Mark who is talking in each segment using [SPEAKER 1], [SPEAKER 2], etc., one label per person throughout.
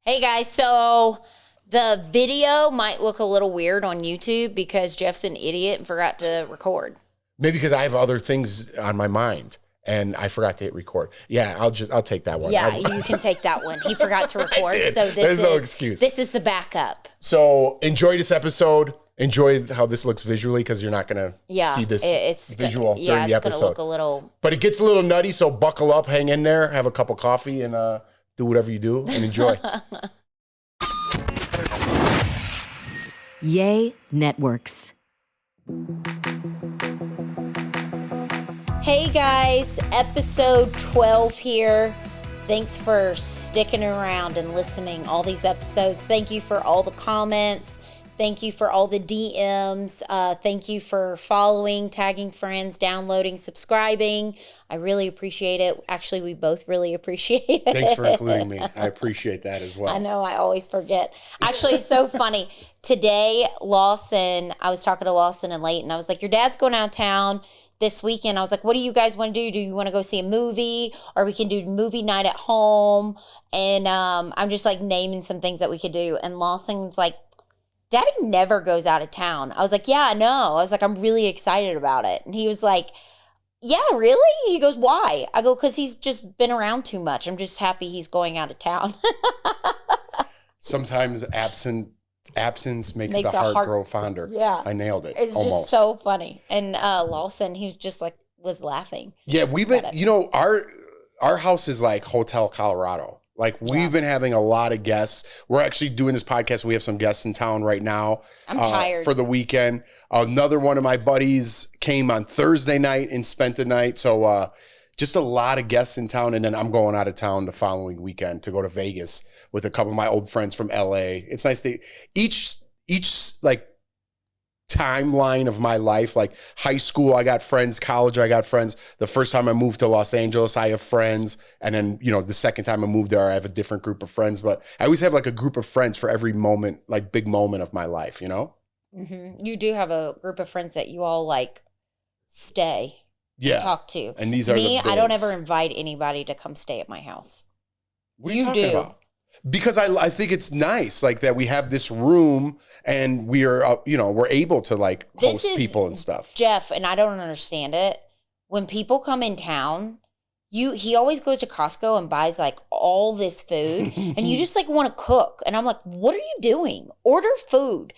[SPEAKER 1] Hey guys, so the video might look a little weird on YouTube because Jeff's an idiot and forgot to record.
[SPEAKER 2] Maybe because I have other things on my mind and I forgot to hit record. Yeah, I'll take that one.
[SPEAKER 1] Yeah, you can take that one. He forgot to record. So
[SPEAKER 2] There's no excuse.
[SPEAKER 1] This is the backup.
[SPEAKER 2] So enjoy this episode. Enjoy how this looks visually because you're not going to see this visual during the episode.
[SPEAKER 1] It's going to look a little...
[SPEAKER 2] But it gets a little nutty, so buckle up, hang in there, have a cup of coffee, and do whatever you do and enjoy.
[SPEAKER 3] Yay Networks.
[SPEAKER 1] Hey guys, episode 12 here. Thanks for sticking around and listening all these episodes. Thank you for all the comments. Thank you for all the DMs. Thank you for following, tagging friends, downloading, subscribing. I really appreciate it. Actually, we both really appreciate it.
[SPEAKER 2] Thanks for including me. I appreciate that as well.
[SPEAKER 1] I know, I always forget. Actually, it's so funny. Today, I was talking to Lawson and Leighton. I was like, your dad's going out of town this weekend. I was like, what do you guys want to do? Do you want to go see a movie? Or we can do movie night at home? And I'm just like naming some things that we could do. And Lawson's like, Daddy never goes out of town. I was like, yeah, I know. I was like, I'm really excited about it. And he was like, yeah, really? He goes, why? I go, because he's just been around too much. I'm just happy he's going out of town.
[SPEAKER 2] Sometimes absence makes the heart grow fonder.
[SPEAKER 1] Yeah.
[SPEAKER 2] I nailed it.
[SPEAKER 1] It's
[SPEAKER 2] almost.
[SPEAKER 1] Just so funny. And Lawson, he was just like, was laughing.
[SPEAKER 2] Yeah, we've been, our house is like Hotel Colorado. Like we've been having a lot of guests. We're actually doing this podcast. We have some guests in town right now.
[SPEAKER 1] I'm tired.
[SPEAKER 2] For the weekend. Another one of my buddies came on Thursday night and spent the night. So just a lot of guests in town. And then I'm going out of town the following weekend to go to Vegas with a couple of my old friends from LA. It's nice to each like timeline of my life, like high school, I got friends, college, I got friends. The first time I moved to Los Angeles, I have friends. And then, the second time I moved there, I have a different group of friends. But I always have like a group of friends for every moment, like big moment of my life,
[SPEAKER 1] Mm-hmm. You do have a group of friends that you all like stay and talk to.
[SPEAKER 2] And these are
[SPEAKER 1] me, I don't ever invite anybody to come stay at my house.
[SPEAKER 2] What are you talking about? Because I think it's nice, like that we have this room and we are, we're able to like host people and stuff.
[SPEAKER 1] Jeff, and I don't understand it. When people come in town, he always goes to Costco and buys like all this food and you just like want to cook. And I'm like, what are you doing? Order food.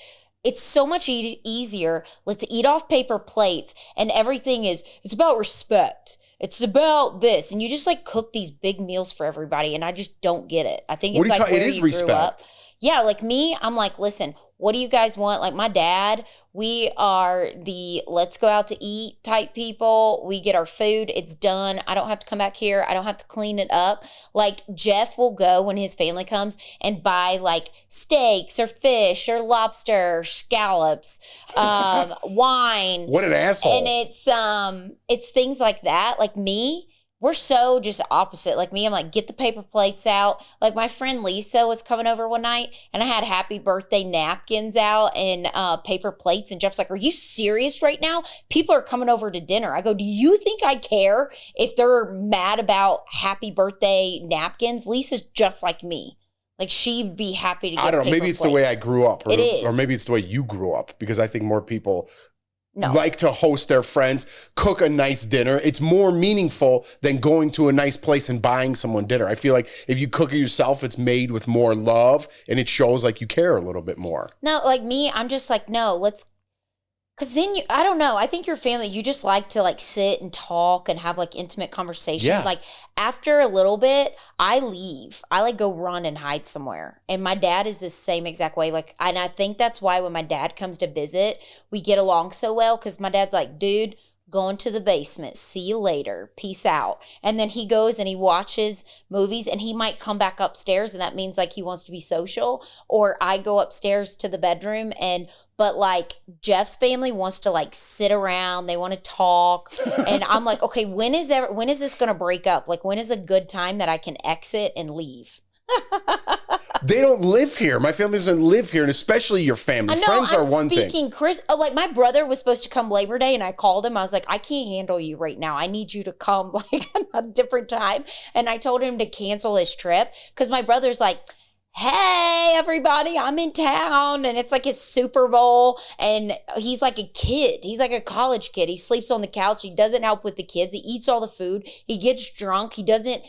[SPEAKER 1] It's so much easier. Let's eat off paper plates and everything it's about respect. It's about this. And you just like cook these big meals for everybody. And I just don't get it. I think it's like where you grew up. Yeah, like me, I'm like, listen, what do you guys want? Like my dad, we are the let's go out to eat type people. We get our food. It's done. I don't have to come back here. I don't have to clean it up. Like Jeff will go when his family comes and buy like steaks or fish or lobster or scallops, wine.
[SPEAKER 2] What an asshole.
[SPEAKER 1] And it's things like that. Like me, we're so just opposite. Like me, I'm like, get the paper plates out. Like my friend Lisa was coming over one night and I had happy birthday napkins out and paper plates. And Jeff's like, are you serious right now? People are coming over to dinner. I go, do you think I care if they're mad about happy birthday napkins? Lisa's just like me. Like she'd be happy to get
[SPEAKER 2] I don't know. Maybe it's
[SPEAKER 1] plates.
[SPEAKER 2] the way I grew up.
[SPEAKER 1] It is.
[SPEAKER 2] Or maybe it's the way you grew up because I think more people like to host their friends, cook a nice dinner. It's more meaningful than going to a nice place and buying someone dinner. I feel like if you cook it yourself, it's made with more love and it shows like you care a little bit more.
[SPEAKER 1] No, like me, I'm just like, no, because then I don't know. I think your family, you just like to like sit and talk and have like intimate conversation.
[SPEAKER 2] Yeah.
[SPEAKER 1] Like after a little bit, I leave. I like go run and hide somewhere. And my dad is the same exact way. Like, and I think that's why when my dad comes to visit, we get along so well. Because my dad's like, dude, going to the basement. See you later. Peace out. And then he goes and he watches movies and he might come back upstairs and that means like he wants to be social. Or I go upstairs to the bedroom but like Jeff's family wants to like sit around. They want to talk. And I'm like, okay, when is this going to break up? Like when is a good time that I can exit and leave?
[SPEAKER 2] They don't live here. My family doesn't live here, and especially your family. Friends are one thing.
[SPEAKER 1] Chris, like my brother was supposed to come Labor Day, and I called him. I was like, I can't handle you right now. I need you to come like a different time. And I told him to cancel his trip because my brother's like, hey, everybody, I'm in town. And it's like his Super Bowl. And he's like a kid. He's like a college kid. He sleeps on the couch. He doesn't help with the kids. He eats all the food. He gets drunk. He doesn't,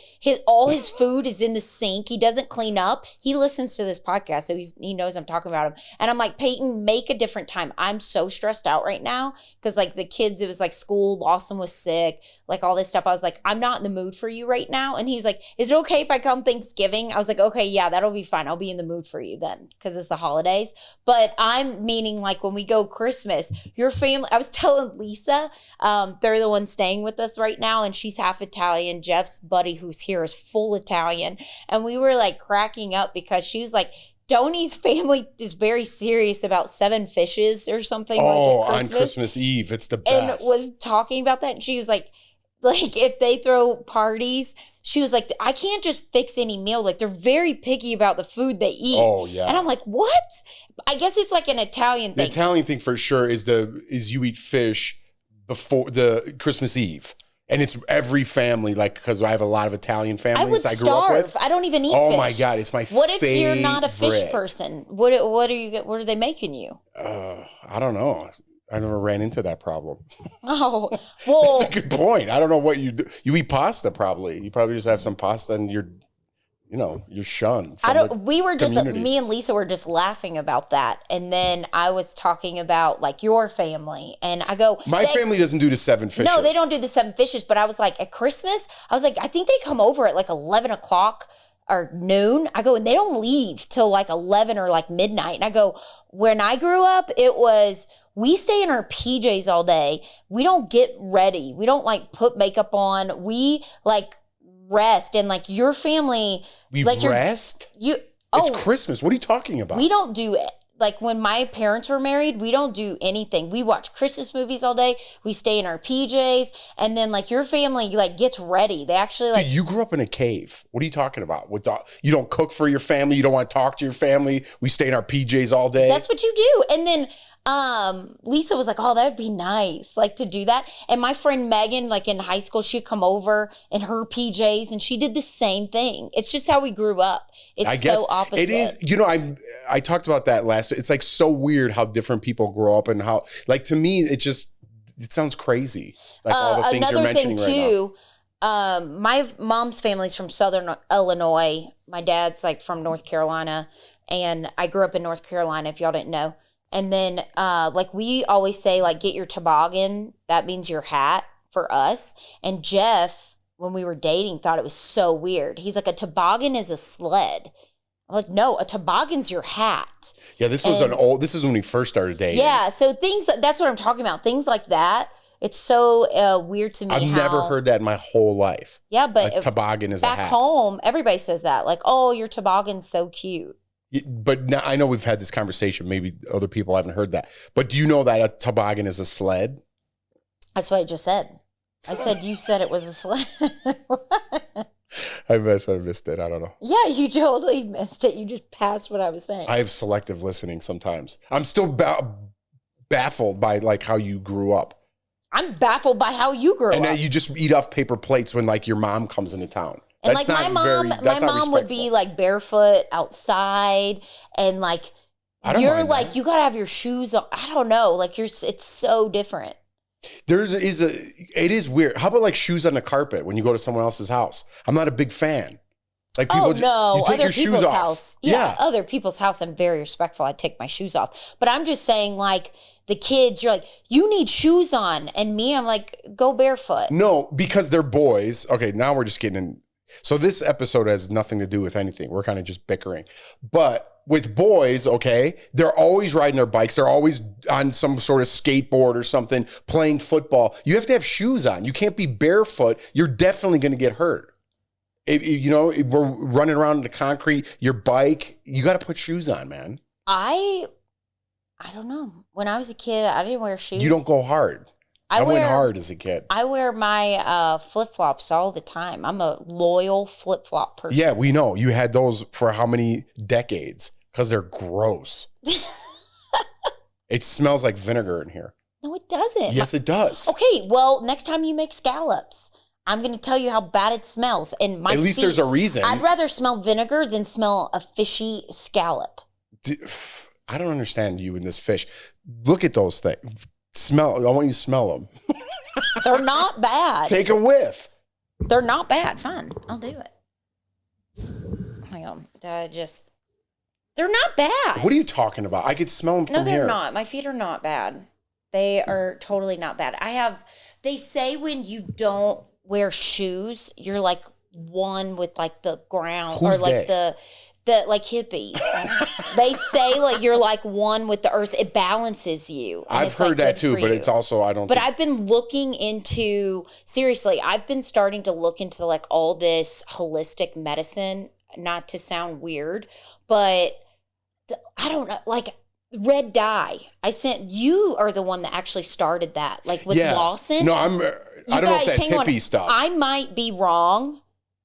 [SPEAKER 1] all his food is in the sink. He doesn't clean up. He listens to this podcast, so he knows I'm talking about him. And I'm like, Payton, make a different time. I'm so stressed out right now because like the kids, it was like school, Lawson was sick, like all this stuff. I was like, I'm not in the mood for you right now. And he was like, is it okay if I come Thanksgiving? I was like, okay, yeah, that'll be fine. I'll be in the mood for you then because it's the holidays. But I'm meaning like when we go Christmas, your family, I was telling Lisa, they're the ones staying with us right now and she's half Italian. Jeff's buddy who's here is full Italian. And we were like cracking up because she was like, Donnie's family is very serious about 7 fishes or something like
[SPEAKER 2] on Christmas Eve. It's the best.
[SPEAKER 1] And was talking about that. And she was like if they throw parties, she was like, I can't just fix any meal. Like they're very picky about the food they eat.
[SPEAKER 2] Oh yeah.
[SPEAKER 1] And I'm like, what? I guess it's like an Italian thing.
[SPEAKER 2] The Italian thing for sure is you eat fish before the Christmas Eve. And it's every family, like, because I have a lot of Italian families I grew up with.
[SPEAKER 1] I don't even eat fish.
[SPEAKER 2] Oh my God, it's my favorite.
[SPEAKER 1] What if you're not a fish person? What are they making you?
[SPEAKER 2] I don't know. I never ran into that problem.
[SPEAKER 1] Oh, well.
[SPEAKER 2] That's a good point. I don't know what you do. You eat pasta probably. You probably just have some pasta and you're shunned.
[SPEAKER 1] We were just, me and Lisa were just laughing about that. And then I was talking about like your family. And I go,
[SPEAKER 2] my family doesn't do the 7 fishes.
[SPEAKER 1] No, they don't do the 7 fishes. But I was like, at Christmas, I was like, I think they come over at like 11 o'clock or noon. I go, and they don't leave till like 11 or like midnight. And I go, when I grew up, it was, we stay in our PJs all day. We don't get ready. We don't like put makeup on. We like rest. And like your family,
[SPEAKER 2] we
[SPEAKER 1] like
[SPEAKER 2] rest? It's Christmas. What are you talking about?
[SPEAKER 1] We don't do it. Like when my parents were married, we don't do anything. We watch Christmas movies all day. We stay in our PJs. And then like your family like gets ready. They actually like.
[SPEAKER 2] Dude, you grew up in a cave. What are you talking about? You don't cook for your family. You don't want to talk to your family. We stay in our PJs all day.
[SPEAKER 1] That's what you do. And then Lisa was like, oh, that would be nice, like to do that. And my friend Megan, like in high school, she'd come over in her PJs and she did the same thing. It's just how we grew up. It's so opposite.
[SPEAKER 2] It is, I talked about that last. It's like so weird how different people grow up and how, like to me, it sounds crazy. Like all the things you're mentioning right now.
[SPEAKER 1] My mom's family's from Southern Illinois. My dad's like from North Carolina. And I grew up in North Carolina, if y'all didn't know. And then, like we always say, like, get your toboggan. That means your hat for us. And Jeff, when we were dating, thought it was so weird. He's like, a toboggan is a sled. I'm like, no, a toboggan's your hat.
[SPEAKER 2] Yeah, this is when we first started dating.
[SPEAKER 1] Yeah, so that's what I'm talking about. Things like that. It's so weird to me.
[SPEAKER 2] I've never heard that in my whole life.
[SPEAKER 1] Yeah, but
[SPEAKER 2] toboggan is a hat.
[SPEAKER 1] Back home, everybody says that. Like, oh, your toboggan's so cute.
[SPEAKER 2] But now, I know we've had this conversation. Maybe other people haven't heard that. But do you know that a toboggan is a sled?
[SPEAKER 1] That's what I just said. I said you said it was a sled.
[SPEAKER 2] I missed it. I don't know.
[SPEAKER 1] Yeah, you totally missed it. You just passed what I was saying.
[SPEAKER 2] I have selective listening sometimes. I'm still baffled by like how you grew up.
[SPEAKER 1] I'm baffled by how you grew up.
[SPEAKER 2] And then you just eat off paper plates when like your mom comes into town.
[SPEAKER 1] And like my mom would be like barefoot outside and like you're like, you gotta have your shoes on. I don't know. Like it's so different.
[SPEAKER 2] It is weird. How about like shoes on the carpet when you go to someone else's house? I'm not a big fan. Like people you take your shoes off.
[SPEAKER 1] House. Yeah, other people's house, I'm very respectful. I take my shoes off. But I'm just saying like the kids, you're like, you need shoes on. And me, I'm like, go barefoot.
[SPEAKER 2] No, because they're boys. Okay, now we're just getting in. So this episode has nothing to do with anything. We're kind of just bickering. But with boys, okay, they're always riding their bikes. They're always on some sort of skateboard or something, playing football. You have to have shoes on. You can't be barefoot. You're definitely going to get hurt. We're running around in the concrete, your bike, you got to put shoes on, man.
[SPEAKER 1] I don't know. When I was a kid, I didn't wear shoes.
[SPEAKER 2] You don't go hard. I went hard as a kid.
[SPEAKER 1] I wear my flip-flops all the time. I'm a loyal flip-flop person.
[SPEAKER 2] Yeah, we know. You had those for how many decades? Because they're gross. It smells like vinegar in here.
[SPEAKER 1] No, it doesn't.
[SPEAKER 2] Yes, it does.
[SPEAKER 1] Okay, well, next time you make scallops, I'm going to tell you how bad it smells. And my
[SPEAKER 2] At least there's a reason.
[SPEAKER 1] I'd rather smell vinegar than smell a fishy scallop.
[SPEAKER 2] I don't understand you and this fish. Look at those things. Smell. I want you to smell them.
[SPEAKER 1] They're not bad.
[SPEAKER 2] Take a whiff.
[SPEAKER 1] They're not bad. Fine. I'll do it. Hang on. They're not bad.
[SPEAKER 2] What are you talking about? I could smell them from here.
[SPEAKER 1] No, they're not. My feet are not bad. They are totally not bad. They say when you don't wear shoes, you're like one with like the ground.
[SPEAKER 2] Who's
[SPEAKER 1] or like
[SPEAKER 2] they?
[SPEAKER 1] the like hippies. They say like you're like one with the earth. It balances you.
[SPEAKER 2] I've heard that too, but it's also,
[SPEAKER 1] But I've been looking into, seriously, I've been starting to look into like all this holistic medicine, not to sound weird, but I don't know, like red dye. You are the one that actually started that, like with Lawson.
[SPEAKER 2] No, I don't know if that's hippie stuff.
[SPEAKER 1] I might be wrong.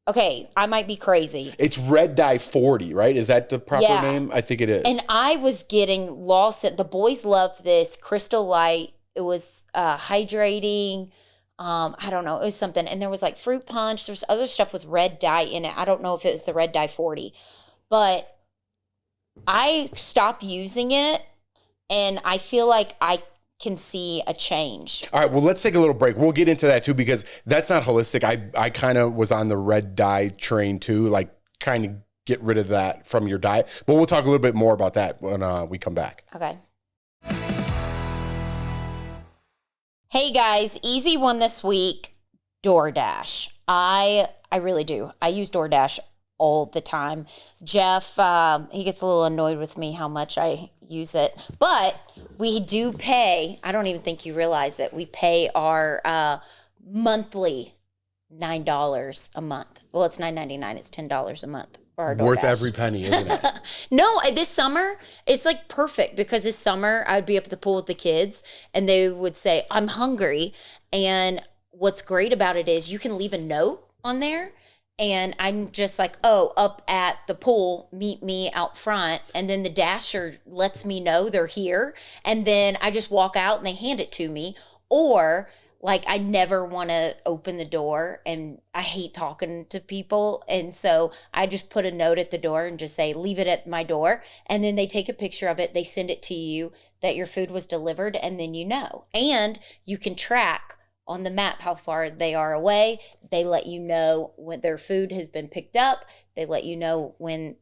[SPEAKER 1] Okay, I might be crazy.
[SPEAKER 2] It's red dye 40, right? Is that the proper name? I think it is.
[SPEAKER 1] And I was getting Lawson. The boys loved this Crystal Light. It was hydrating. I don't know. It was something. And there was like fruit punch. There's other stuff with red dye in it. I don't know if it was the red dye 40. But I stopped using it. And I feel like I can see a change. All
[SPEAKER 2] right, well, let's take a little break. We'll get into that too, because that's not holistic. I kind of was on the red dye train too, like kind of get rid of that from your diet. But we'll talk a little bit more about that when we come back.
[SPEAKER 1] Okay. Hey guys, easy one this week, DoorDash. I really do. I use DoorDash all the time. Jeff, he gets a little annoyed with me how much I use it, but we do pay. I don't even think you realize it. We pay our monthly $9 a month. Well, it's $9.99. It's $10 a month for our DoorDash.
[SPEAKER 2] Worth every penny, isn't it?
[SPEAKER 1] No, this summer it's like perfect, because this summer I'd be up at the pool with the kids and they would say, "I'm hungry," and what's great about it is you can leave a note on there. And I'm just like, "Oh, up at the pool, meet me out front." And then the dasher lets me know they're here. And then I just walk out and they hand it to me. Or like, I never want to open the door and I hate talking to people. And so I just put a note at the door and just say, "Leave it at my door." And then they take a picture of it. They send it to you that your food was delivered. And then you know. And you can track on the map how far they are away. They let you know when their food has been picked up. They let you know when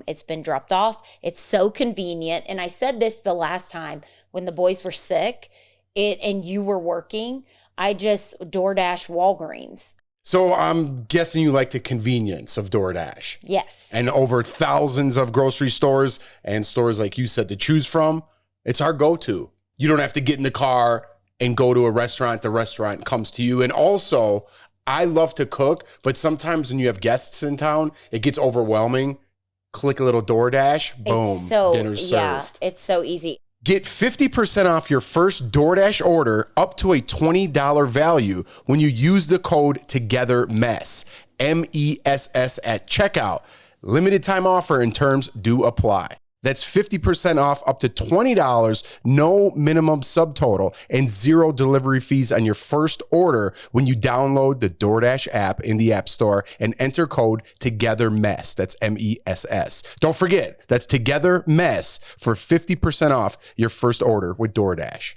[SPEAKER 1] it's been dropped off. It's so convenient. And I said this the last time when the boys were sick and you were working, I just DoorDash Walgreens.
[SPEAKER 2] So I'm guessing you like the convenience of DoorDash.
[SPEAKER 1] Yes.
[SPEAKER 2] And over thousands of grocery stores and stores, like you said, to choose from. It's our go-to. You don't have to get in the car and go to a restaurant. The restaurant comes to you. And also, I love to cook, but sometimes when you have guests in town, it gets overwhelming. Click a little DoorDash, boom, dinner's served.
[SPEAKER 1] Yeah, it's so easy.
[SPEAKER 2] Get 50% off your first DoorDash order up to a $20 value when you use the code TogetherMess, MESS at checkout. Limited time offer and terms do apply. That's 50% off up to $20, no minimum subtotal, and 0 delivery fees on your first order when you download the DoorDash app in the App Store and enter code TogetherMess. That's MESS. Don't forget, that's TogetherMess for 50% off your first order with DoorDash.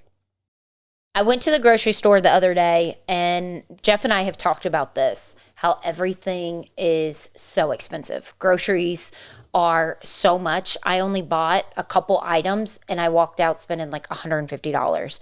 [SPEAKER 1] I went to the grocery store the other day, and Jeff and I have talked about this, how everything is so expensive. Groceries are so much. I only bought a couple items, and I walked out spending like $150.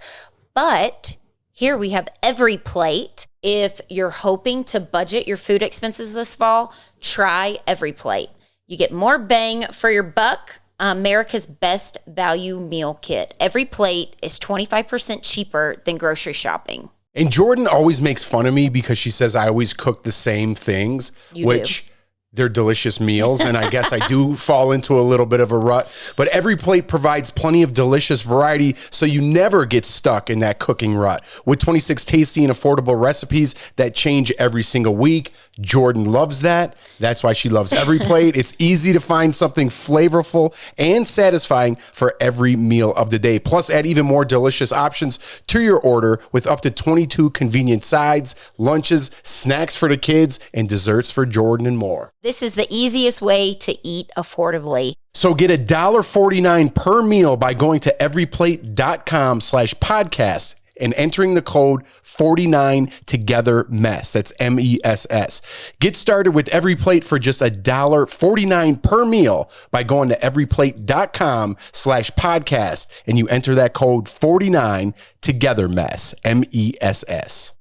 [SPEAKER 1] But here we have Every Plate. If you're hoping to budget your food expenses this fall, try Every Plate. You get more bang for your buck. America's best value meal kit. Every Plate is 25% cheaper than grocery shopping.
[SPEAKER 2] And Jordan always makes fun of me because she says I always cook the same things, which their delicious meals, and I guess I do fall into a little bit of a rut, but Every Plate provides plenty of delicious variety so you never get stuck in that cooking rut. With 26 tasty and affordable recipes that change every single week, Jordan loves that. That's why she loves Every Plate. It's easy to find something flavorful and satisfying for every meal of the day. Plus, add even more delicious options to your order with up to 22 convenient sides, lunches, snacks for the kids, and desserts for Jordan and more.
[SPEAKER 1] This is the easiest way to eat affordably.
[SPEAKER 2] So get $1.49 per meal by going to everyplate.com/podcast and entering the code 49TogetherMess. That's MESS. Get started with Every Plate for just $1.49 per meal by going to everyplate.com/podcast and you enter that code 49TogetherMess, MESS.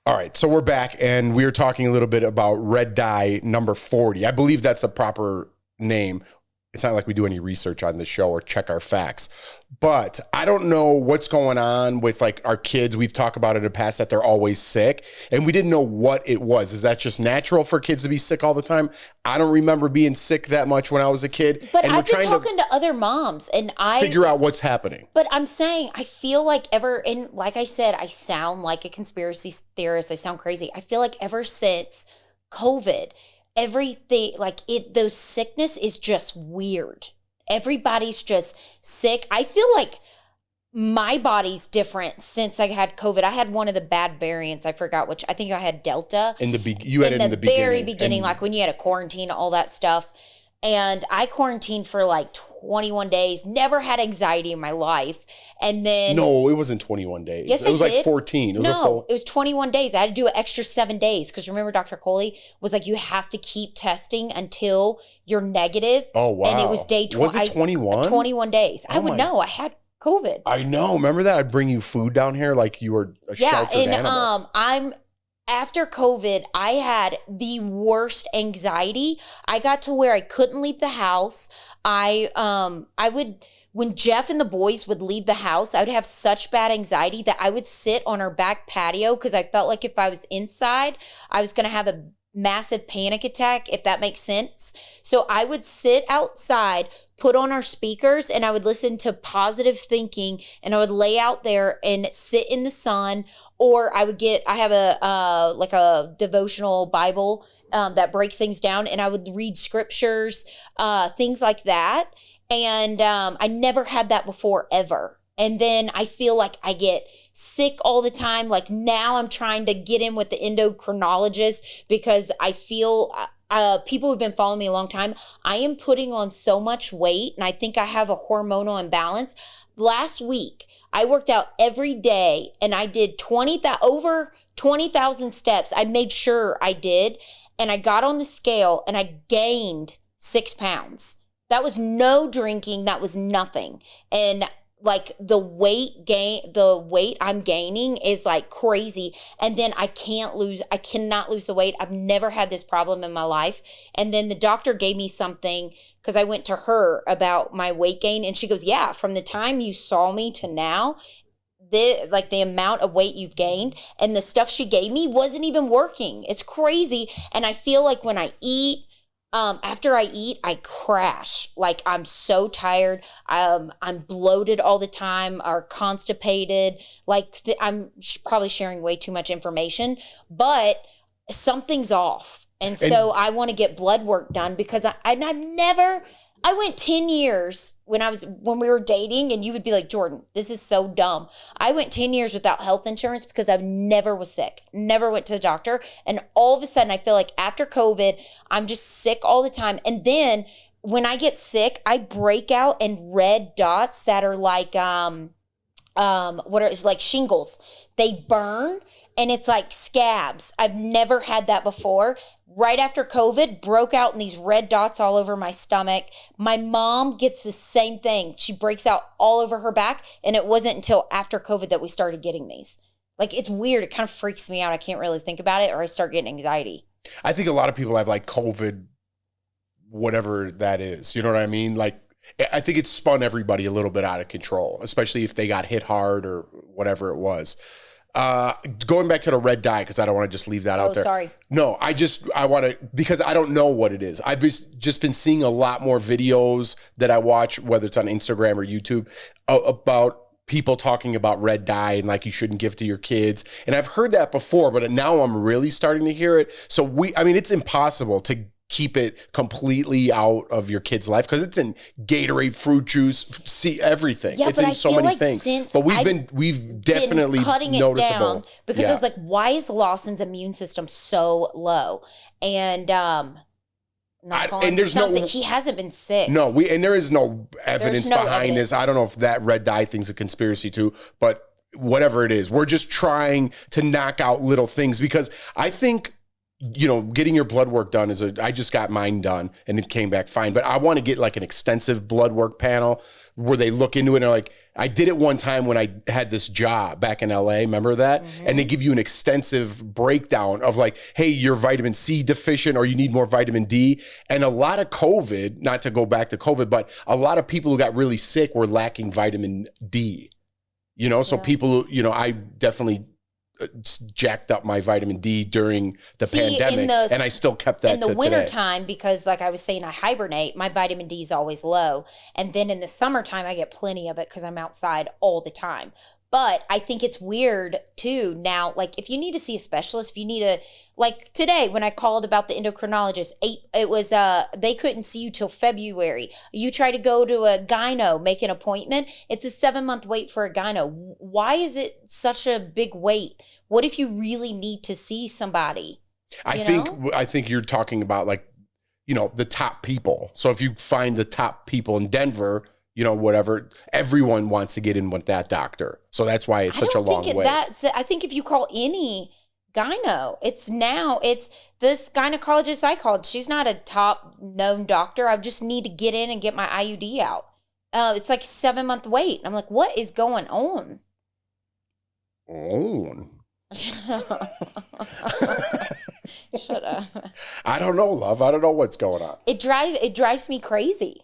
[SPEAKER 2] All right, so we're back, and we were talking a little bit about red dye number 40. I believe that's a proper name. It's not like we do any research on the show or check our facts, but I don't know what's going on with like our kids. We've talked about it in the past that they're always sick, and we didn't know what it was. Is that just natural for kids to be sick all the time? I don't remember being sick that much when I was a kid.
[SPEAKER 1] But I've been talking to other moms, and I
[SPEAKER 2] figure out what's happening.
[SPEAKER 1] But I'm saying, I feel like and like I said, I sound like a conspiracy theorist. I sound crazy. I feel like ever since COVID, everything, those sickness is just weird. Everybody's just sick. I feel like my body's different since I had COVID. I had one of the bad variants. I forgot which. I think I had Delta.
[SPEAKER 2] You had it in the
[SPEAKER 1] very beginning, like when you had a quarantine, all that stuff. And I quarantined for like 21 days, never had anxiety in my life. And then...
[SPEAKER 2] No, it wasn't 21 days.
[SPEAKER 1] Yes,
[SPEAKER 2] it was
[SPEAKER 1] like
[SPEAKER 2] 14.
[SPEAKER 1] It was 21 days. I had to do an extra 7 days because remember Dr. Culty was like, you have to keep testing until you're negative.
[SPEAKER 2] Oh, wow.
[SPEAKER 1] And it was day 20.
[SPEAKER 2] Was it 21?
[SPEAKER 1] 21 days. I would know. I had COVID.
[SPEAKER 2] I know. Remember that? I'd bring you food down here like you were a sheltered animal.
[SPEAKER 1] After COVID, I had the worst anxiety. I got to where I couldn't leave the house. I would, when Jeff and the boys would leave the house, I would have such bad anxiety that I would sit on our back patio because I felt like if I was inside, I was going to have a massive panic attack, if that makes sense. So I would sit outside, put on our speakers, and I would listen to positive thinking, and I would lay out there and sit in the sun, or I have a devotional Bible that breaks things down, and I would read scriptures, things like that. And I never had that before, ever. And then I feel like I get sick all the time. Like now I'm trying to get in with the endocrinologist because I feel people who've been following me a long time, I am putting on so much weight and I think I have a hormonal imbalance. Last week, I worked out every day and I did over 20,000 steps. I made sure I did. And I got on the scale and I gained 6 pounds. That was no drinking. That was nothing. And like the weight I'm gaining is like crazy. And then I cannot lose the weight. I've never had this problem in my life. And then the doctor gave me something because I went to her about my weight gain. And she goes, yeah, from the time you saw me to now, the amount of weight you've gained, and the stuff she gave me wasn't even working. It's crazy. And I feel like when I eat, after I eat, I crash. Like I'm so tired. I'm bloated all the time or constipated. I'm probably sharing way too much information, but something's off. And so I want to get blood work done because I went 10 years when we were dating, and you would be like, Jordan, this is so dumb. I went 10 years without health insurance because I never was sick, never went to the doctor. And all of a sudden I feel like after COVID, I'm just sick all the time. And then when I get sick, I break out in red dots that are like, like shingles. They burn and it's like scabs. I've never had that before. Right after COVID, broke out in these red dots all over my stomach. My mom gets the same thing. She breaks out all over her back, and it wasn't until after COVID that we started getting these. Like, it's weird. It kind of freaks me out. I can't really think about it, or I start getting anxiety.
[SPEAKER 2] I think a lot of people have like COVID, whatever that is. You know what I mean? Like, I think it spun everybody a little bit out of control, especially if they got hit hard or whatever it was. Going back to the red dye, because I don't want to just leave that out there.
[SPEAKER 1] Sorry.
[SPEAKER 2] No, I want to, because I don't know what it is. I've just been seeing a lot more videos that I watch, whether it's on Instagram or YouTube, about people talking about red dye and like you shouldn't give to your kids. And I've heard that before, but now I'm really starting to hear it. So it's impossible to keep it completely out of your kid's life because it's in Gatorade, fruit juice, see everything.
[SPEAKER 1] Yeah,
[SPEAKER 2] it's
[SPEAKER 1] but
[SPEAKER 2] in
[SPEAKER 1] I
[SPEAKER 2] so
[SPEAKER 1] feel
[SPEAKER 2] many
[SPEAKER 1] like
[SPEAKER 2] things. But we've definitely
[SPEAKER 1] cutting it
[SPEAKER 2] noticeable
[SPEAKER 1] down because I was like, why is Lawson's immune system so low? And
[SPEAKER 2] there's
[SPEAKER 1] he hasn't been sick.
[SPEAKER 2] No, and there is no evidence behind this. I don't know if that red dye thing's a conspiracy too, but whatever it is, we're just trying to knock out little things because I think, getting your blood work done I just got mine done and it came back fine, but I want to get like an extensive blood work panel where they look into it and like, I did it one time when I had this job back in LA, remember that? Mm-hmm. And they give you an extensive breakdown of like, hey, you're vitamin C deficient or you need more vitamin D. And a lot of COVID, not to go back to COVID, but a lot of people who got really sick were lacking vitamin D, so people, I definitely jacked up my vitamin D during the pandemic and I still kept that in the
[SPEAKER 1] wintertime because like I was saying, I hibernate, my vitamin D is always low. And then in the summertime, I get plenty of it because I'm outside all the time. But I think it's weird too now, like if you need to see a specialist, if you need a, like today when I called about the endocrinologist, they couldn't see you till February. You try to go to a gyno, make an appointment, it's a 7-month wait for a gyno. Why is it such a big wait? What if you really need to see somebody?
[SPEAKER 2] I think you're talking about like, the top people. So if you find the top people in Denver, whatever, everyone wants to get in with that doctor. So that's why it's such a long wait.
[SPEAKER 1] I think if you call any gyno, it's this gynecologist I called. She's not a top known doctor. I just need to get in and get my IUD out. It's like 7-month wait. I'm like, what is going on? Shut up.
[SPEAKER 2] I don't know, love. I don't know what's going on.
[SPEAKER 1] It drives me crazy.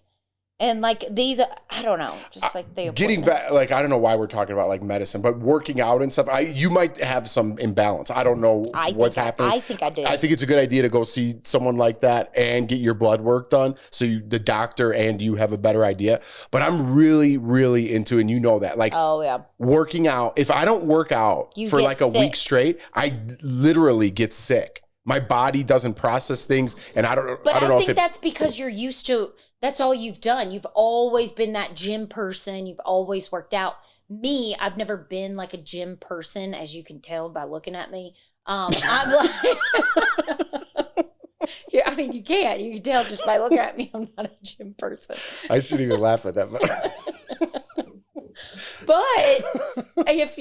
[SPEAKER 1] And like these, I don't know, just like the
[SPEAKER 2] getting back, like I don't know why we're talking about like medicine, but working out and stuff. You might have some imbalance. I don't know what's happening.
[SPEAKER 1] I think I do.
[SPEAKER 2] I think it's a good idea to go see someone like that and get your blood work done, so the doctor and you have a better idea. But I'm really, really into, and that, like, working out. If I don't work out for like a week straight, I literally get sick. My body doesn't process things, and I don't know.
[SPEAKER 1] But I think that's because you're used to. That's all you've done. You've always been that gym person. You've always worked out. Me, I've never been like a gym person, as you can tell by looking at me. I'm like, yeah, I mean, you can tell just by looking at me. I'm not a gym person.
[SPEAKER 2] I shouldn't even laugh at that.
[SPEAKER 1] But if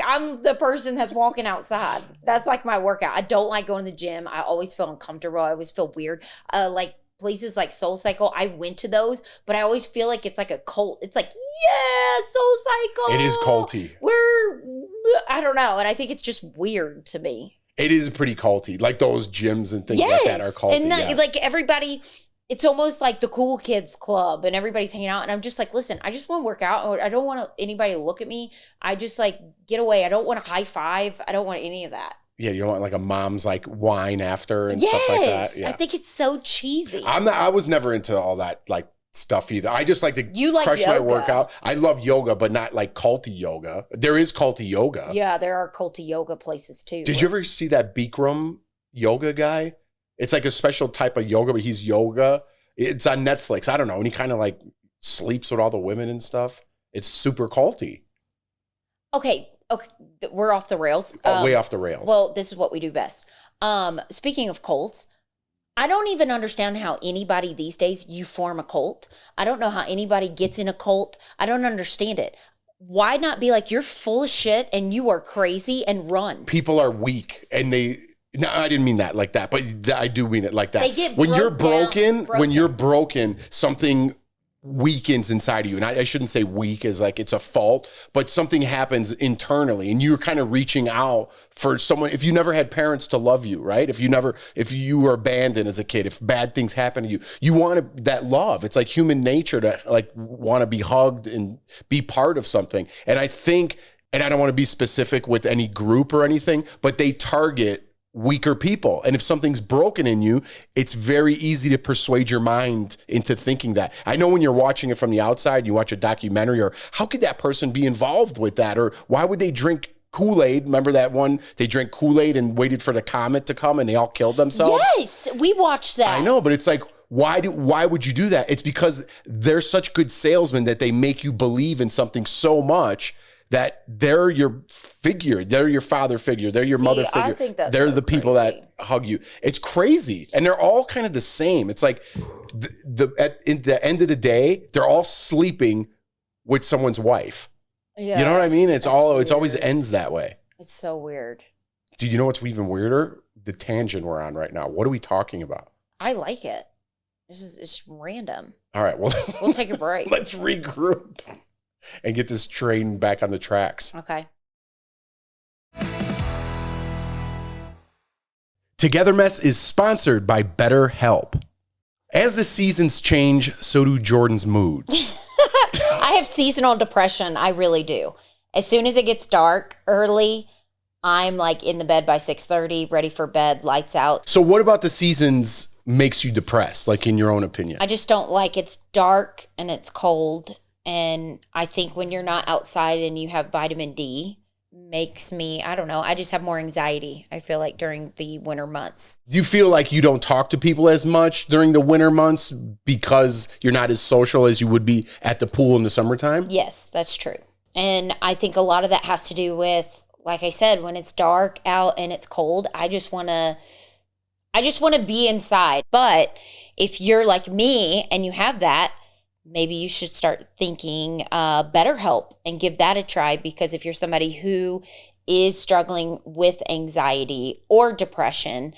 [SPEAKER 1] I'm the person that's walking outside. That's like my workout. I don't like going to the gym. I always feel uncomfortable. I always feel weird. Like places like Soul Cycle, I went to those, but I always feel like it's like a cult. It's like, yeah, Soul Cycle.
[SPEAKER 2] It is culty.
[SPEAKER 1] I don't know. And I think it's just weird to me.
[SPEAKER 2] It is pretty culty. Like those gyms and things like that are culty.
[SPEAKER 1] And like everybody, it's almost like the cool kids club and everybody's hanging out. And I'm just like, listen, I just want to work out. I don't want anybody to look at me. I just like get away. I don't want to high five. I don't want any of that.
[SPEAKER 2] Yeah, you don't want like a mom's like wine after and stuff like that. Yeah.
[SPEAKER 1] I think it's so cheesy.
[SPEAKER 2] I was never into all that like stuff either. I just like to crush my workout. I love yoga, but not like culty yoga. There is culty yoga.
[SPEAKER 1] Yeah, there are culty yoga places too.
[SPEAKER 2] Did you ever see that Bikram yoga guy? It's like a special type of yoga, but he's yoga. It's on Netflix. I don't know. And he kind of like sleeps with all the women and stuff. It's super culty.
[SPEAKER 1] Okay, we're off the rails.
[SPEAKER 2] Way off the rails.
[SPEAKER 1] Well, this is what we do best. Speaking of cults, I don't even understand how anybody these days, you form a cult. I don't know how anybody gets in a cult. I don't understand it. Why not be like, you're full of shit and you are crazy and run?
[SPEAKER 2] People are weak and no, I didn't mean that like that, but I do mean it like that.
[SPEAKER 1] They get
[SPEAKER 2] when you're broken, something weakens inside of you. And I shouldn't say weak as like it's a fault, but something happens internally and you're kind of reaching out for someone. If you never had parents to love you, right? If you were abandoned as a kid, if bad things happen to you, you want that love. It's like human nature to like want to be hugged and be part of something. And I think and I don't want to be specific with any group or anything, but they target weaker people. And if something's broken in you, it's very easy to persuade your mind into thinking that. I know when you're watching it from the outside, you watch a documentary, or how could that person be involved with that? Or why would they drink Kool-Aid? Remember that one? They drank Kool-Aid and waited for the comet to come and they all killed themselves?
[SPEAKER 1] Yes, we watched that.
[SPEAKER 2] I know, but it's like, why would you do that? It's because they're such good salesmen that they make you believe in something so much that they're your figure, they're your father figure, they're your mother figure.
[SPEAKER 1] I think that's
[SPEAKER 2] they're
[SPEAKER 1] so
[SPEAKER 2] the people
[SPEAKER 1] crazy.
[SPEAKER 2] that hug you. It's crazy. And they're all kind of the same. It's like at the end of the day, they're all sleeping with someone's wife.
[SPEAKER 1] Yeah,
[SPEAKER 2] you know what I mean? It's
[SPEAKER 1] weird.
[SPEAKER 2] always ends that way.
[SPEAKER 1] It's so weird.
[SPEAKER 2] Dude, you know what's even weirder? The tangent we're on right now. What are we talking about?
[SPEAKER 1] I like it. It's random.
[SPEAKER 2] All right, well,
[SPEAKER 1] We'll take a break.
[SPEAKER 2] let's regroup and get this train back on the tracks.
[SPEAKER 1] Okay.
[SPEAKER 2] TogetherMess is sponsored by BetterHelp. As the seasons change, so do Jordan's moods.
[SPEAKER 1] I have seasonal depression. I really do. As soon as it gets dark early, I'm like in the bed by 6:30, ready for bed, lights out.
[SPEAKER 2] So what about the seasons makes you depressed, like in your own opinion?
[SPEAKER 1] I just don't like it's dark and it's cold. And I think when you're not outside and you have vitamin D, makes me, I don't know, I just have more anxiety, I feel like, during the winter months.
[SPEAKER 2] Do you feel like you don't talk to people as much during the winter months because you're not as social as you would be at the pool in the summertime?
[SPEAKER 1] Yes, that's true. And I think a lot of that has to do with, like I said, when it's dark out and it's cold, I just want to be inside. But if you're like me and you have that, maybe you should start thinking BetterHelp and give that a try, because if you're somebody who is struggling with anxiety or depression,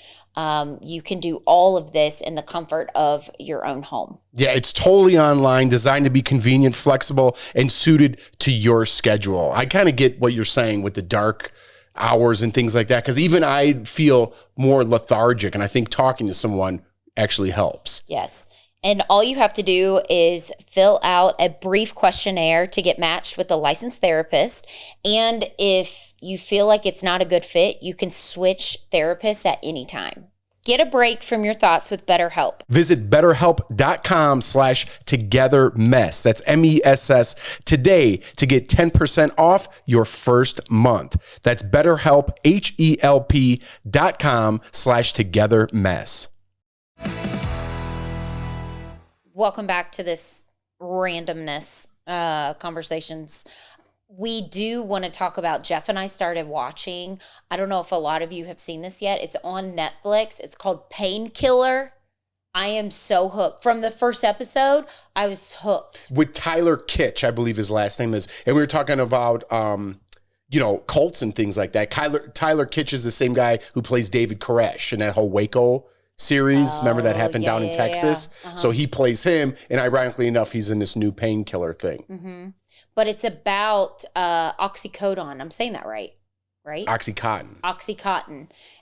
[SPEAKER 1] you can do all of this in the comfort of your own home.
[SPEAKER 2] Yeah, it's totally online, designed to be convenient, flexible, and suited to your schedule. I kind of get what you're saying with the dark hours and things like that, because even I feel more lethargic, and I think talking to someone actually helps.
[SPEAKER 1] Yes. And all you have to do is fill out a brief questionnaire to get matched with a licensed therapist. And if you feel like it's not a good fit, you can switch therapists at any time. Get a break from your thoughts with BetterHelp.
[SPEAKER 2] Visit betterhelp.com/togetherness. That's MESS today to get 10% off your first month. That's betterhelp, HELP.com/togetherness.
[SPEAKER 1] Welcome back to this randomness conversations. We do want to talk about, Jeff and I started watching, I don't know if a lot of you have seen this yet. It's on Netflix. It's called Painkiller. I am so hooked. From the first episode, I was hooked.
[SPEAKER 2] With Tyler Kitsch, I believe his last name is. And we were talking about, cults and things like that. Tyler Kitsch is the same guy who plays David Koresh in that whole Waco series. Remember that happened down in Texas? Yeah. Uh-huh. So he plays him, and ironically enough, he's in this new Painkiller thing.
[SPEAKER 1] Mm-hmm. But it's about oxycodone. I'm saying that right? Oxycontin.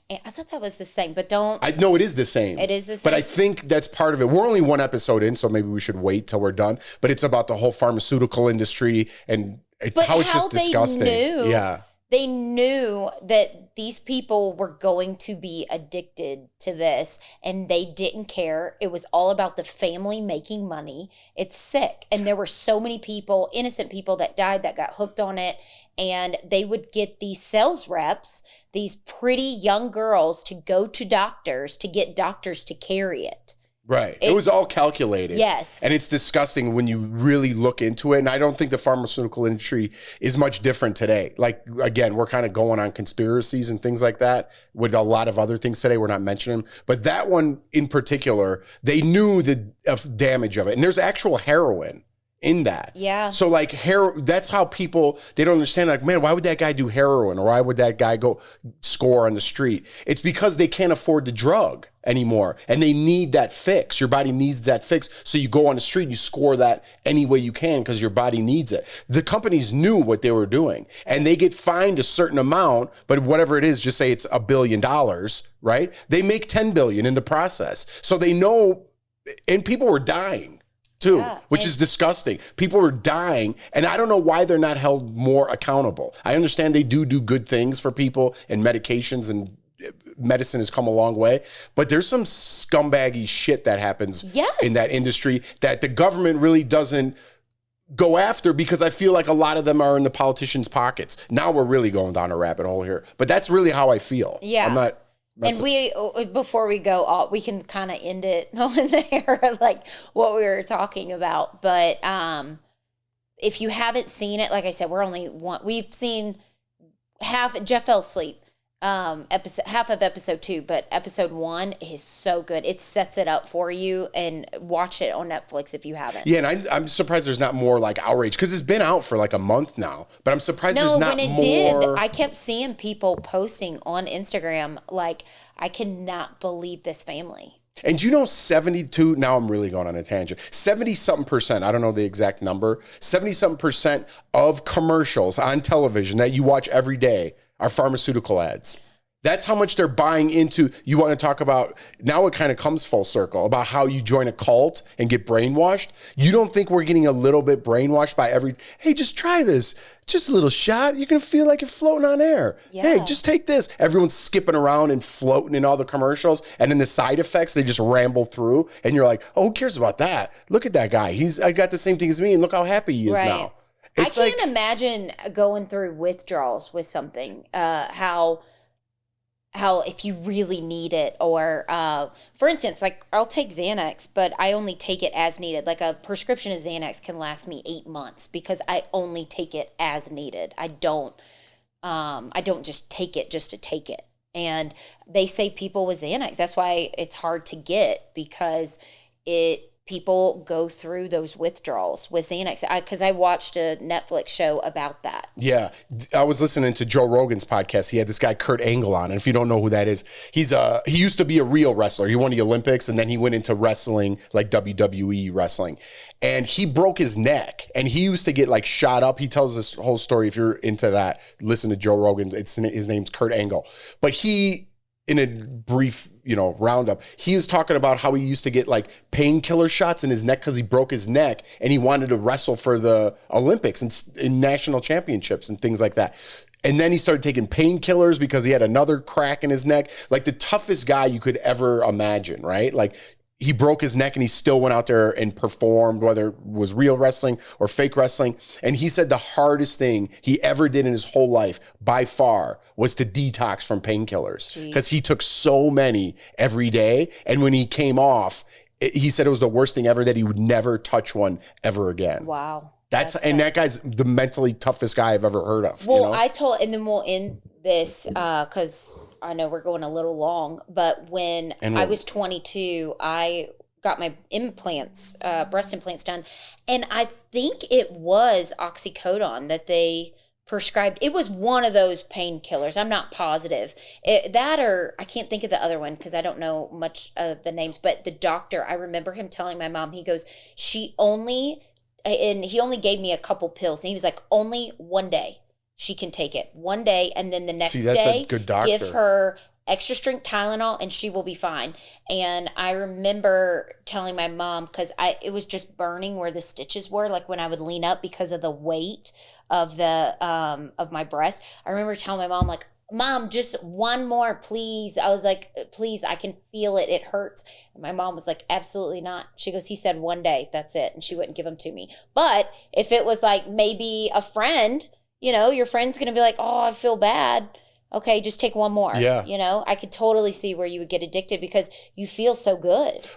[SPEAKER 1] And I thought that was the same, but don't.
[SPEAKER 2] I know it is the same.
[SPEAKER 1] It is the same.
[SPEAKER 2] But I think that's part of it. We're only one episode in, so maybe we should wait till we're done. But it's about the whole pharmaceutical industry and how it's just disgusting. They
[SPEAKER 1] knew that these people were going to be addicted to this, and they didn't care. It was all about the family making money. It's sick. And there were so many people, innocent people, that died, that got hooked on it. And they would get these sales reps, these pretty young girls, to go to doctors to get doctors to carry it.
[SPEAKER 2] Right. It was all calculated.
[SPEAKER 1] Yes.
[SPEAKER 2] And it's disgusting when you really look into it. And I don't think the pharmaceutical industry is much different today. Like, again, we're kind of going on conspiracies and things like that with a lot of other things today. We're not mentioning them. But that one in particular, they knew the damage of it. And there's actual heroin in that.
[SPEAKER 1] Yeah.
[SPEAKER 2] So like that's how people, they don't understand, like, man, why would that guy do heroin? Or why would that guy go score on the street? It's because they can't afford the drug anymore. And they need that fix. Your body needs that fix. So you go on the street, you score that any way you can because your body needs it. The companies knew what they were doing, and they get fined a certain amount, but whatever it is, just say it's $1 billion, right? They make 10 billion in the process. So they know, and people were dying. too, which is disgusting. People are dying, and I don't know why they're not held more accountable. I understand they do good things for people and medications, and medicine has come a long way, but there's some scumbaggy shit that happens in that industry that the government really doesn't go after, because I feel like a lot of them are in the politicians' pockets. Now we're really going down a rabbit hole here, but that's really how I feel.
[SPEAKER 1] Yeah.
[SPEAKER 2] I'm not...
[SPEAKER 1] And before we go, we can kind of end it on there, like what we were talking about. But if you haven't seen it, like I said, we've seen half. Jeff fell asleep. Half of episode 2, but episode 1 is so good. It sets it up for you, and watch it on Netflix if you haven't.
[SPEAKER 2] Yeah, and I'm surprised there's not more like outrage, because it's been out for like a month now, but I'm surprised there's not more. No, when it did,
[SPEAKER 1] I kept seeing people posting on Instagram like, I cannot believe this family.
[SPEAKER 2] And you know, 72, now I'm really going on a tangent, 70-something%, I don't know the exact number, 70-something% of commercials on television that you watch every day are pharmaceutical ads. That's how much they're buying into. You want to talk about, now it kind of comes full circle, about how you join a cult and get brainwashed. You don't think we're getting a little bit brainwashed by hey, just try this. Just a little shot. You're going to feel like you're floating on air. Yeah. Hey, just take this. Everyone's skipping around and floating in all the commercials. And then the side effects, they just ramble through. And you're like, oh, who cares about that? Look at that guy. I got the same thing as me, and look how happy he is now.
[SPEAKER 1] It's I can't imagine going through withdrawals with something, how if you really need it, or for instance, like I'll take Xanax, but I only take it as needed. Like a prescription of Xanax can last me 8 months because I only take it as needed. I don't just take it just to take it. And they say people with Xanax, that's why it's hard to get, because people go through those withdrawals with Xanax. Because I watched a Netflix show about that. Yeah.
[SPEAKER 2] I was listening to Joe Rogan's podcast. He had this guy, Kurt Angle, on. And if you don't know who that is, he used to be a real wrestler. He won the Olympics, and then he went into wrestling, like WWE wrestling. And he broke his neck, and he used to get like shot up. He tells this whole story. If you're into that, listen to Joe Rogan. His name's Kurt Angle. But in a brief, roundup, he was talking about how he used to get like painkiller shots in his neck because he broke his neck, and he wanted to wrestle for the Olympics and in national championships and things like that. And then he started taking painkillers because he had another crack in his neck. Like the toughest guy you could ever imagine, right? Like he broke his neck and he still went out there and performed, whether it was real wrestling or fake wrestling. And he said the hardest thing he ever did in his whole life, by far, was to detox from painkillers, because he took so many every day. And when he came off, he said it was the worst thing ever, that he would never touch one ever again.
[SPEAKER 1] Wow.
[SPEAKER 2] That guy's the mentally toughest guy I've ever heard of.
[SPEAKER 1] Well, and then we'll end this because I know we're going a little long, but when I was 22, I got my breast implants done. And I think it was oxycodone that they prescribed. It was one of those painkillers. I'm not positive. Or I can't think of the other one because I don't know much of the names, but the doctor, I remember him telling my mom, he goes, he only gave me a couple pills, and he was like, only one day she can take it, one day, and then the next day give her extra strength Tylenol and she will be fine. And I remember telling my mom, because it was just burning where the stitches were, like when I would lean up because of the weight of of my breast. I remember telling my mom, like, Mom, just one more, please. I was like, please, I can feel it. It hurts. And my mom was like, absolutely not. She goes, he said one day, that's it. And she wouldn't give them to me. But if it was like maybe a friend, your friend's going to be like, oh, I feel bad. Okay, just take one more. Yeah. I could totally see where you would get addicted because you feel so good.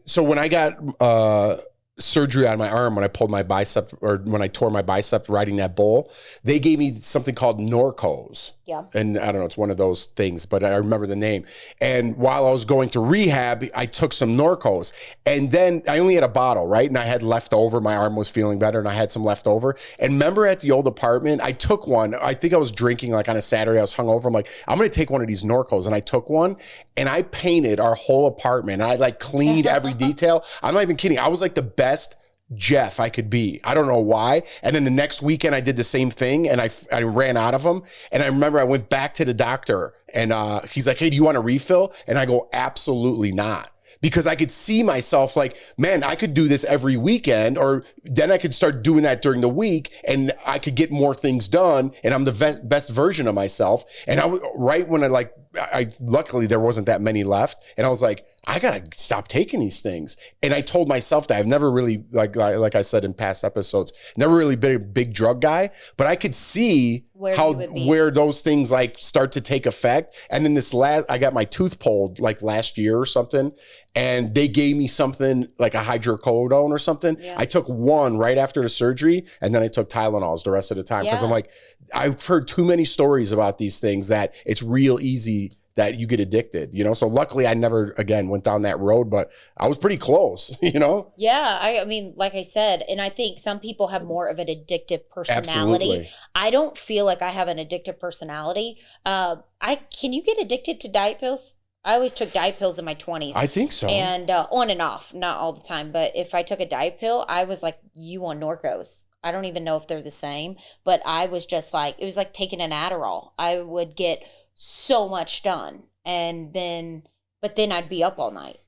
[SPEAKER 2] So when I got surgery on my arm, when I pulled my bicep, or when I tore my bicep riding that bull, they gave me something called Norcos. Yeah. And I don't know, it's one of those things, but I remember the name. And while I was going to rehab, I took some Norcos, and then I only had a bottle, right? And I had leftover. My arm was feeling better, and I had some leftover. And remember at the old apartment, I took one. I think I was drinking like on a Saturday. I was hungover. I'm like, I'm going to take one of these Norcos. And I took one, and I painted our whole apartment. And I like cleaned every detail. I'm not even kidding. I was like the best Jeff I could be. I don't know why. And then the next weekend I did the same thing, and I ran out of them. And I remember I went back to the doctor, and he's like, hey, do you want a refill? And I go, absolutely not. because I could see myself like, man, I could do this every weekend, or then I could start doing that during the week and I could get more things done and I'm the best version of myself. And I was right when I luckily there wasn't that many left. And I was like, I got to stop taking these things. And I told myself that I've never really, like I said in past episodes, never really been a big drug guy, but I could see where those things like start to take effect. And then I got my tooth pulled like last year or something. And they gave me something like a hydrocodone or something. Yeah. I took one right after the surgery, and then I took Tylenols the rest of the time. Because I'm like, I've heard too many stories about these things that it's real easy that you get addicted, you know? So luckily I never, again, went down that road, but I was pretty close, you know?
[SPEAKER 1] Yeah, I mean, like I said, and I think some people have more of an addictive personality.
[SPEAKER 2] Absolutely.
[SPEAKER 1] I don't feel like I have an addictive personality. Can you get addicted to diet pills? I always took diet pills in my 20s.
[SPEAKER 2] I think so.
[SPEAKER 1] And on and off, not all the time. But if I took a diet pill, I was like, you on Norcos. I don't even know if they're the same. But I was just like, it was like taking an Adderall. I would get so much done. But then I'd be up all night.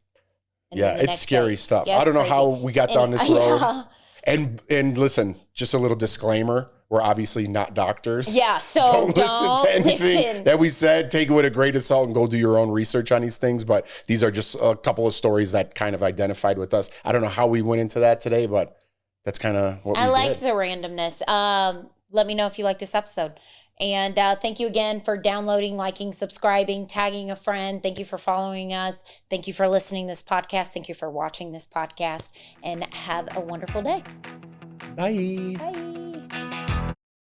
[SPEAKER 2] Yeah, it's scary stuff. I don't know how we got down this road.
[SPEAKER 1] Yeah.
[SPEAKER 2] And listen, just a little disclaimer. We're obviously not doctors.
[SPEAKER 1] Yeah, so
[SPEAKER 2] don't listen to anything that we said. Take it with a grain of salt and go do your own research on these things. But these are just a couple of stories that kind of identified with us. I don't know how we went into that today, but that's kind of what we did. I
[SPEAKER 1] like the randomness. Let me know if you like this episode. And thank you again for downloading, liking, subscribing, tagging a friend. Thank you for following us. Thank you for listening to this podcast. Thank you for watching this podcast. And have a wonderful day.
[SPEAKER 2] Bye.
[SPEAKER 1] Bye.